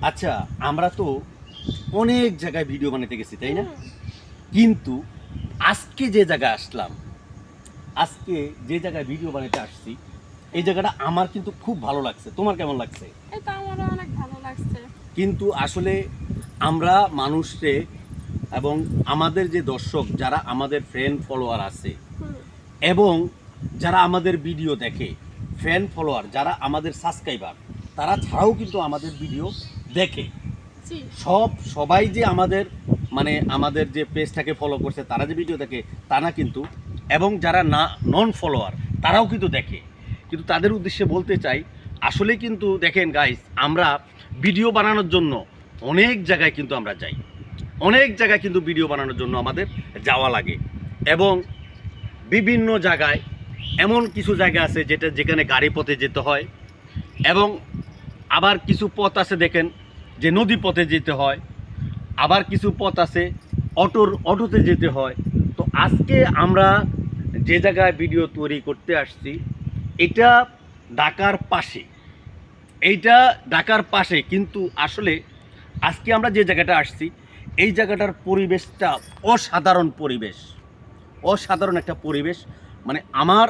আচ্ছা, আমরা তো অনেক জায়গায় ভিডিও বানাতে গেছি, তাই না? কিন্তু আজকে যে জায়গায় আসলাম, আজকে যে জায়গায় ভিডিও বানাতে আসছি, এই জায়গাটা আমার কিন্তু খুব ভালো লাগছে। তোমার কেমন লাগছে? এটা আমারও অনেক ভালো লাগছে। কিন্তু আসলে আমরা মানুষকে এবং আমাদের যে দর্শক যারা আমাদের ফ্রেন্ড ফলোয়ার আছে হুম, এবং যারা আমাদের ভিডিও দেখে, ফ্যান ফলোয়ার যারা আমাদের সাবস্ক্রাইবার, তারা ছাড়াও কিন্তু আমাদের ভিডিও দেখে। জি, সবাই যে আমাদের আমাদের যে পেজটাকে ফলো করছে তারা যে ভিডিও দেখে তা না কিন্তু, এবং যারা নন ফলোয়ার তারাও কিন্তু দেখে। কিন্তু তাদের উদ্দেশ্যে বলতে চাই, আসলে কিন্তু দেখেন গাইস, আমরা ভিডিও বানানোর জন্য অনেক জায়গায় কিন্তু আমরা যাই, অনেক জায়গায় কিন্তু ভিডিও বানানোর জন্য আমাদের যাওয়া লাগে। এবং বিভিন্ন জায়গায় এমন কিছু জায়গা আছে যেখানে গাড়ি পথে যেতে হয়, এবং আবার কিছু পথ আছে দেখেন যে নদী পথে যেতে হয়, আবার কিছু পথ আছে অটোতে যেতে হয়। তো আজকে আমরা যে জায়গায় ভিডিও তৈরি করতে আসছি, এটা ঢাকার পাশে, এইটা ঢাকার পাশে। কিন্তু আসলে আজকে আমরা যে জায়গাটা আসছি, এই জায়গাটার পরিবেশটা অসাধারণ পরিবেশ, অসাধারণ একটা পরিবেশ। আমার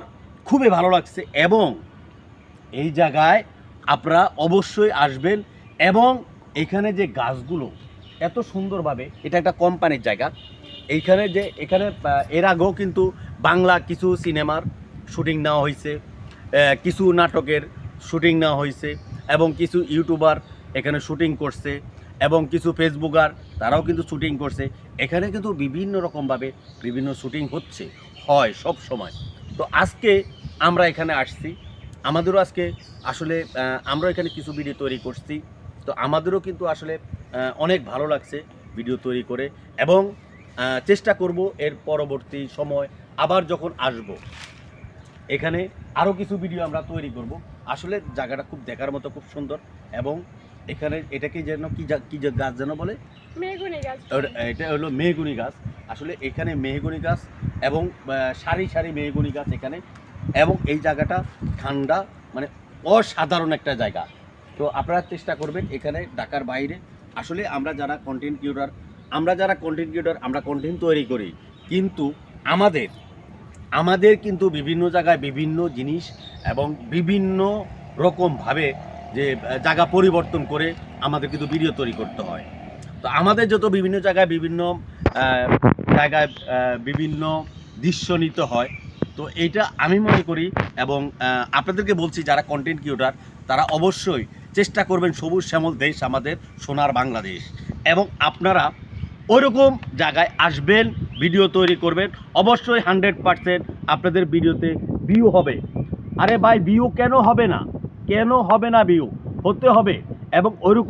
খুবই ভালো লাগছে। এবং এই জায়গায় আপনারা অবশ্যই আসবেন। এবং এখানে যে গাছগুলো এত সুন্দরভাবে, এটা একটা কোম্পানির জায়গা। এখানে এর আগেও কিন্তু বাংলা কিছু সিনেমার শুটিং নেওয়া হয়েছে, কিছু নাটকের শুটিং নেওয়া হয়েছে, এবং কিছু ইউটিউবার এখানে শুটিং করছে, এবং কিছু ফেসবুকার তারাও কিন্তু শুটিং করছে। এখানে কিন্তু বিভিন্ন রকমভাবে বিভিন্ন শুটিং হয় সব সময়। তো আজকে আমরা এখানে আসছি, আমাদেরও আজকে আসলে আমরা এখানে কিছু ভিডিও তৈরি করছি। তো আমাদেরও কিন্তু আসলে অনেক ভালো লাগছে ভিডিও তৈরি করে। এবং চেষ্টা করব এর পরবর্তী সময় আবার যখন আসব এখানে আরও কিছু ভিডিও আমরা তৈরি করব। আসলে জায়গাটা খুব দেখার মতো, খুব সুন্দর। এবং এখানে এটাকে যেন কি গাছ যেন বলে, মেহগনি গাছ। এটা হলো মেহগনি গাছ। আসলে এখানে মেহগনি গাছ এবং সারি সারি মেহগনি গাছ এখানে। এবং এই জায়গাটা ঠান্ডা, অসাধারণ একটা জায়গা। তো আপনারা চেষ্টা করবেন এখানে ঢাকার বাইরে। আসলে আমরা যারা কন্টেন্ট ক্রিয়েটর, আমরা কন্টেন্ট তৈরি করি, কিন্তু আমাদের কিন্তু বিভিন্ন জায়গায় বিভিন্ন জিনিস এবং বিভিন্ন রকমভাবে যে জায়গা পরিবর্তন করে আমাদের কিন্তু ভিডিও তৈরি করতে হয়। তো আমাদের যত বিভিন্ন জায়গায় আহ, বিভিন্ন দৃশ্য নিতে হয়। তো এইটা আমি মনে করি। এবং আপনাদেরকে বলছি, যারা কন্টেন্ট ক্রিয়েটর তারা অবশ্যই চেষ্টা করবেন সবুজ শ্যামল দেশ আমাদের সোনার বাংলাদেশ। এবং আপনারা ওইরকম জায়গায় আসবেন, ভিডিও তৈরি করবেন, অবশ্যই 100% আপনাদের ভিডিওতে ভিউ হবে। আরে ভাই, ভিউ কেন হবে না? ভিউ হতে হবে। এবং ওইরকম